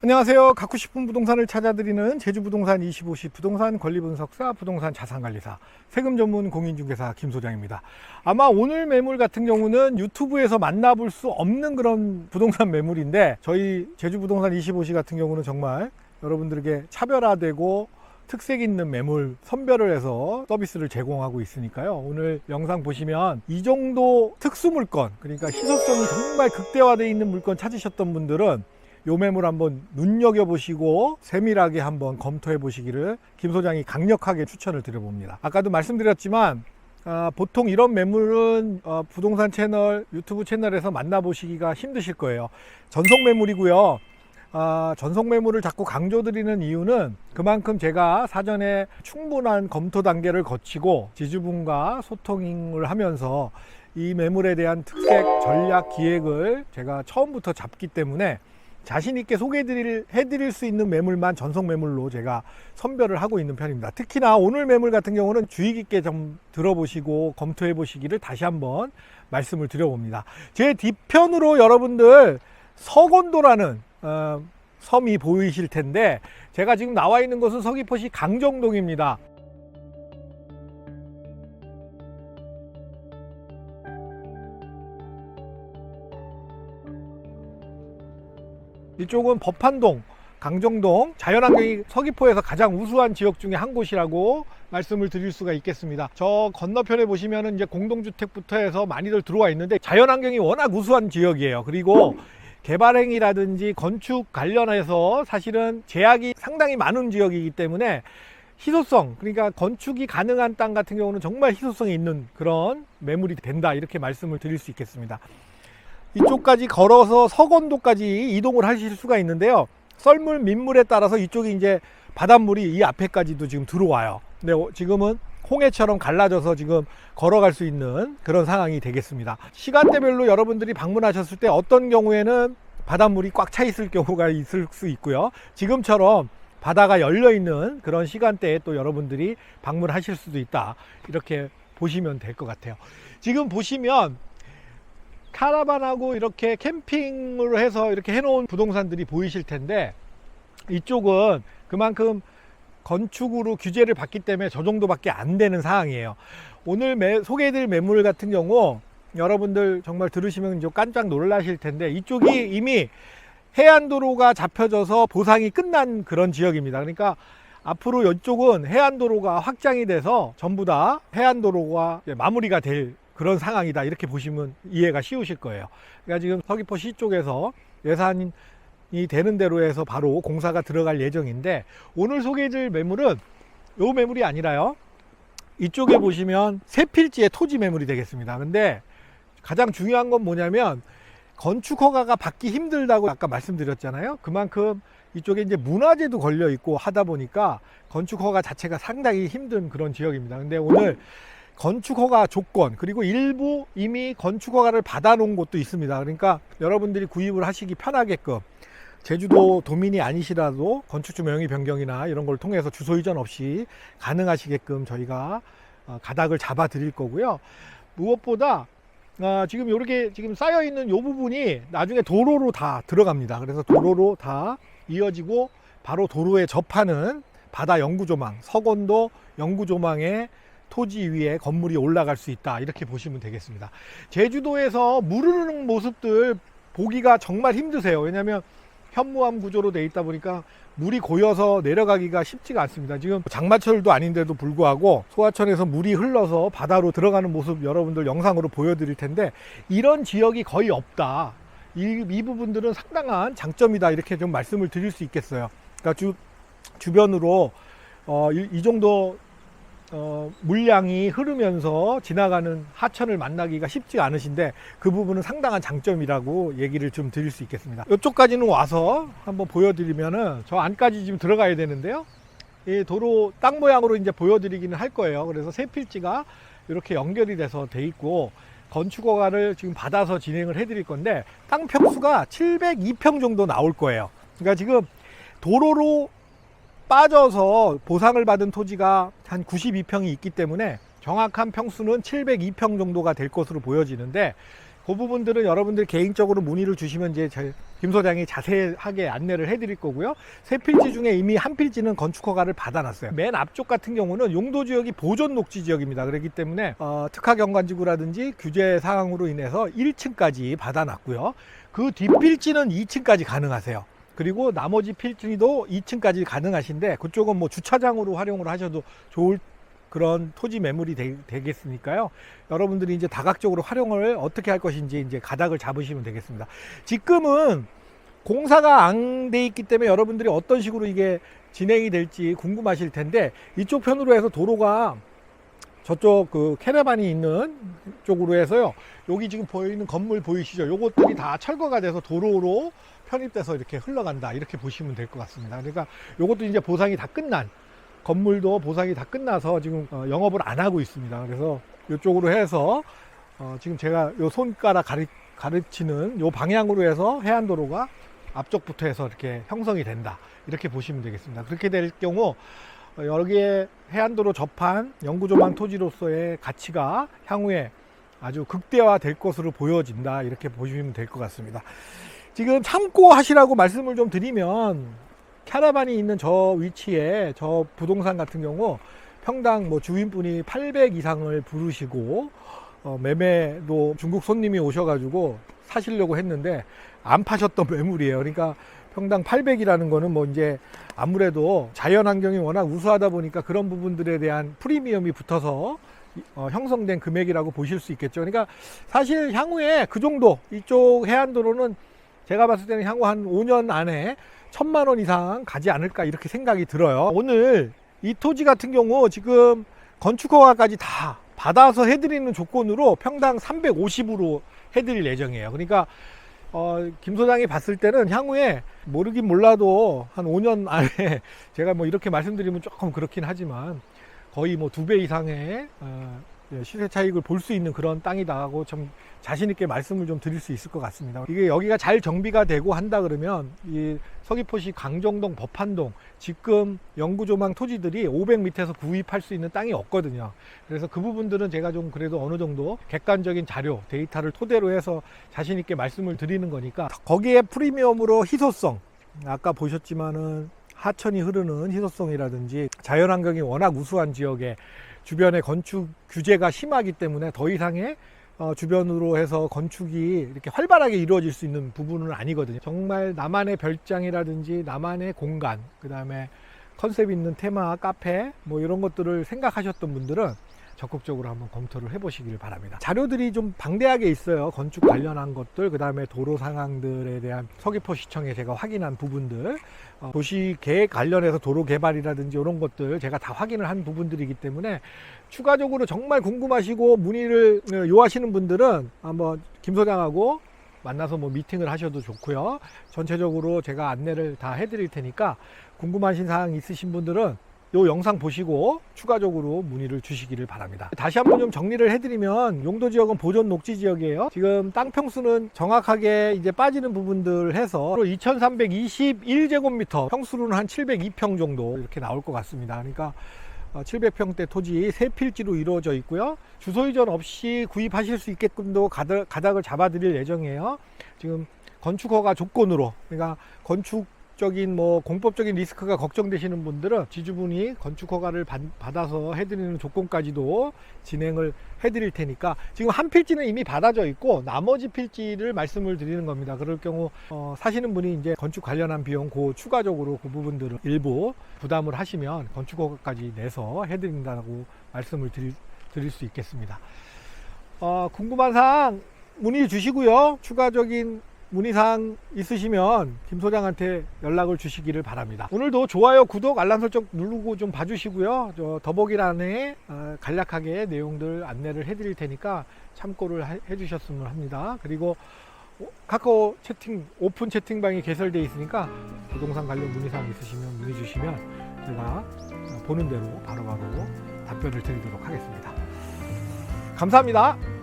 안녕하세요. 갖고 싶은 부동산을 찾아드리는 제주부동산 25시 부동산 권리분석사 부동산 자산관리사 세금 전문 공인중개사 김소장입니다. 아마 오늘 매물 같은 경우는 유튜브에서 만나볼 수 없는 그런 부동산 매물인데, 저희 제주부동산 25시 같은 경우는 정말 여러분들에게 차별화되고 특색 있는 매물 선별을 해서 서비스를 제공하고 있으니까요. 오늘 영상 보시면 이 정도 특수 물건, 그러니까 희소성이 정말 극대화되어 있는 물건 찾으셨던 분들은 요 매물 한번 눈여겨보시고 세밀하게 한번 검토해 보시기를 김 소장이 강력하게 추천을 드려봅니다. 아까도 말씀드렸지만 보통 이런 매물은 부동산 채널, 유튜브 채널에서 만나보시기가 힘드실 거예요. 전속 매물이고요. 전속 매물을 자꾸 강조드리는 이유는 그만큼 제가 사전에 충분한 검토 단계를 거치고 지주분과 소통을 하면서 이 매물에 대한 특색, 전략, 기획을 제가 처음부터 잡기 때문에 자신 있게 소개해드릴 수 있는 매물만 전속 매물로 제가 선별을 하고 있는 편입니다. 특히나 오늘 매물 같은 경우는 주의 깊게 좀 들어보시고 검토해 보시기를 다시 한번 말씀을 드려봅니다. 제 뒤편으로 여러분들 서건도라는 섬이 보이실 텐데, 제가 지금 나와 있는 곳은 서귀포시 강정동입니다. 이쪽은 법한동, 강정동, 자연환경이 서귀포에서 가장 우수한 지역 중에 한 곳이라고 말씀을 드릴 수가 있겠습니다. 저 건너편에 보시면은 이제 공동주택부터 해서 많이들 들어와 있는데, 자연환경이 워낙 우수한 지역이에요. 그리고 개발행위라든지 건축 관련해서 사실은 제약이 상당히 많은 지역이기 때문에 희소성, 그러니까 건축이 가능한 땅 같은 경우는 정말 희소성이 있는 그런 매물이 된다, 이렇게 말씀을 드릴 수 있겠습니다. 이쪽까지 걸어서 서건도까지 이동을 하실 수가 있는데요. 썰물, 민물에 따라서 이쪽이 이제 바닷물이 이 앞에까지도 지금 들어와요. 근데 지금은 홍해처럼 갈라져서 지금 걸어갈 수 있는 그런 상황이 되겠습니다. 시간대별로 여러분들이 방문하셨을 때 어떤 경우에는 바닷물이 꽉 차 있을 경우가 있을 수 있고요. 지금처럼 바다가 열려 있는 그런 시간대에 또 여러분들이 방문하실 수도 있다, 이렇게 보시면 될 것 같아요. 지금 보시면 카라반하고 이렇게 캠핑으로 해서 이렇게 해놓은 부동산들이 보이실 텐데, 이쪽은 그만큼 건축으로 규제를 받기 때문에 저 정도밖에 안 되는 상황이에요. 오늘 소개해드릴 매물 같은 경우 여러분들 정말 들으시면 이제 깜짝 놀라실 텐데, 이쪽이 이미 해안도로가 잡혀져서 보상이 끝난 그런 지역입니다. 그러니까 앞으로 이쪽은 해안도로가 확장이 돼서 전부 다 해안도로가 마무리가 될 그런 상황이다, 이렇게 보시면 이해가 쉬우실 거예요. 그러니까 지금 서귀포시 쪽에서 예산이 되는 대로 해서 바로 공사가 들어갈 예정인데, 오늘 소개해드릴 매물은 요 매물이 아니라요, 이쪽에 보시면 세 필지의 토지 매물이 되겠습니다. 근데 가장 중요한 건 뭐냐면 건축 허가가 받기 힘들다고 아까 말씀드렸잖아요. 그만큼 이쪽에 이제 문화재도 걸려 있고 하다 보니까 건축 허가 자체가 상당히 힘든 그런 지역입니다. 근데 오늘 건축허가 조건, 그리고 일부 이미 건축허가를 받아 놓은 곳도 있습니다. 그러니까 여러분들이 구입을 하시기 편하게끔 제주도 도민이 아니시라도 건축주 명의 변경이나 이런 걸 통해서 주소 이전 없이 가능하시게끔 저희가 가닥을 잡아 드릴 거고요. 무엇보다 지금 이렇게 지금 쌓여 있는 이 부분이 나중에 도로로 다 들어갑니다. 그래서 도로로 다 이어지고 바로 도로에 접하는 바다 영구조망, 서건도 영구조망에 토지 위에 건물이 올라갈 수 있다, 이렇게 보시면 되겠습니다. 제주도에서 물 흐르는 모습들 보기가 정말 힘드세요. 왜냐하면 현무암 구조로 되어 있다 보니까 물이 고여서 내려가기가 쉽지가 않습니다. 지금 장마철도 아닌데도 불구하고 소하천에서 물이 흘러서 바다로 들어가는 모습 여러분들 영상으로 보여드릴 텐데, 이런 지역이 거의 없다, 이 부분들은 상당한 장점이다, 이렇게 좀 말씀을 드릴 수 있겠어요. 그러니까 주변으로 이 정도 물량이 흐르면서 지나가는 하천을 만나기가 쉽지 않으신데, 그 부분은 상당한 장점이라고 얘기를 좀 드릴 수 있겠습니다. 이쪽까지는 와서 한번 보여드리면은 저 안까지 지금 들어가야 되는데요. 이 도로 땅 모양으로 이제 보여드리기는 할 거예요. 그래서 세 필지가 이렇게 연결이 돼서 돼 있고 건축허가를 지금 받아서 진행을 해드릴 건데, 땅 평수가 702평 정도 나올 거예요. 그러니까 지금 도로로 빠져서 보상을 받은 토지가 한 92평이 있기 때문에 정확한 평수는 702평 정도가 될 것으로 보여지는데, 그 부분들은 여러분들 개인적으로 문의를 주시면 이제 김 소장이 자세하게 안내를 해드릴 거고요. 세 필지 중에 이미 한 필지는 건축 허가를 받아놨어요. 맨 앞쪽 같은 경우는 용도 지역이 보존 녹지 지역입니다. 그렇기 때문에 특화 경관지구라든지 규제 사항으로 인해서 1층까지 받아놨고요. 그 뒷필지는 2층까지 가능하세요. 그리고 나머지 필지도 2층까지 가능하신데 그쪽은 뭐 주차장으로 활용을 하셔도 좋을 그런 토지 매물이 되겠으니까요. 여러분들이 이제 다각적으로 활용을 어떻게 할 것인지 이제 가닥을 잡으시면 되겠습니다. 지금은 공사가 안 돼 있기 때문에 여러분들이 어떤 식으로 이게 진행이 될지 궁금하실 텐데, 이쪽 편으로 해서 도로가 저쪽 그 캐러반이 있는 쪽으로 해서요. 여기 지금 보이는 건물 보이시죠? 요것들이 다 철거가 돼서 도로로 편입돼서 이렇게 흘러간다. 이렇게 보시면 될 것 같습니다. 그러니까 요것도 이제 보상이 다 끝난, 건물도 보상이 다 끝나서 지금 영업을 안 하고 있습니다. 그래서 이쪽으로 해서 지금 제가 요 손가락 가르치는 요 방향으로 해서 해안도로가 앞쪽부터 해서 이렇게 형성이 된다. 이렇게 보시면 되겠습니다. 그렇게 될 경우 여기에 해안도로 접한 영구조망 토지로서의 가치가 향후에 아주 극대화될 것으로 보여진다. 이렇게 보시면 될 것 같습니다. 지금 참고하시라고 말씀을 좀 드리면, 캐러반이 있는 저 위치에 저 부동산 같은 경우 평당 뭐 주인분이 800 이상을 부르시고 매매도 중국 손님이 오셔가지고 사시려고 했는데 안 파셨던 매물이에요. 그러니까 평당 800이라는 거는 뭐 이제 아무래도 자연 환경이 워낙 우수하다 보니까 그런 부분들에 대한 프리미엄이 붙어서 형성된 금액이라고 보실 수 있겠죠. 그러니까 사실 향후에 그 정도, 이쪽 해안도로는 제가 봤을 때는 향후 한 5년 안에 1000만 원 이상 가지 않을까 이렇게 생각이 들어요. 오늘 이 토지 같은 경우 지금 건축허가까지 다 받아서 해드리는 조건으로 평당 350으로 해드릴 예정이에요. 그러니까 김 소장이 봤을 때는 향후에 모르긴 몰라도 한 5년 안에 제가 뭐 이렇게 말씀드리면 조금 그렇긴 하지만 거의 뭐 2배 이상의 시세 차익을 볼 수 있는 그런 땅이다고 좀 자신 있게 말씀을 좀 드릴 수 있을 것 같습니다. 이게 여기가 잘 정비가 되고 한다 그러면 이 서귀포시 강정동, 법한동 지금 영구조망 토지들이 500m에서 구입할 수 있는 땅이 없거든요. 그래서 그 부분들은 제가 좀 그래도 어느 정도 객관적인 자료, 데이터를 토대로 해서 자신 있게 말씀을 드리는 거니까, 거기에 프리미엄으로 희소성, 아까 보셨지만은 하천이 흐르는 희소성이라든지 자연환경이 워낙 우수한 지역에 주변에 건축 규제가 심하기 때문에 더 이상의 주변으로 해서 건축이 이렇게 활발하게 이루어질 수 있는 부분은 아니거든요. 정말 나만의 별장이라든지 나만의 공간, 그 다음에 컨셉 있는 테마, 카페 뭐 이런 것들을 생각하셨던 분들은 적극적으로 한번 검토를 해보시길 바랍니다. 자료들이 좀 방대하게 있어요. 건축 관련한 것들, 그 다음에 도로 상황들에 대한 서귀포시청에 제가 확인한 부분들, 도시 계획 관련해서 도로 개발이라든지 이런 것들 제가 다 확인을 한 부분들이기 때문에 추가적으로 정말 궁금하시고 문의를 요하시는 분들은 한번 김 소장하고 만나서 뭐 미팅을 하셔도 좋고요. 전체적으로 제가 안내를 다 해드릴 테니까 궁금하신 사항 있으신 분들은 이 영상 보시고 추가적으로 문의를 주시기를 바랍니다. 다시 한번 좀 정리를 해드리면, 용도지역은 보존 녹지 지역이에요. 지금 땅 평수는 정확하게 이제 빠지는 부분들 해서 2321제곱미터, 평수로는 한 702평 정도 이렇게 나올 것 같습니다. 그러니까 700평대 토지 3필지로 이루어져 있고요. 주소 이전 없이 구입하실 수 있게끔도 가닥을 잡아 드릴 예정이에요. 지금 건축허가 조건으로, 그러니까 건축적인 뭐 공법적인 리스크가 걱정되시는 분들은 지주분이 건축허가를 받아서 해드리는 조건까지도 진행을 해드릴 테니까, 지금 한 필지는 이미 받아져 있고 나머지 필지를 말씀을 드리는 겁니다. 그럴 경우 사시는 분이 이제 건축 관련한 비용 추가적으로 그 부분들을 일부 부담을 하시면 건축허가까지 내서 해드린다고 말씀을 드릴 수 있겠습니다. 궁금한 사항 문의 주시고요. 추가적인 문의사항 있으시면 김 소장한테 연락을 주시기를 바랍니다. 오늘도 좋아요, 구독, 알람 설정 누르고 좀 봐주시고요. 저 더보기란에 간략하게 내용들 안내를 해드릴 테니까 참고를 해주셨으면 합니다. 그리고 카카오 채팅, 오픈 채팅방이 개설되어 있으니까 부동산 관련 문의사항 있으시면 문의 주시면 제가 보는 대로 바로바로 답변을 드리도록 하겠습니다. 감사합니다.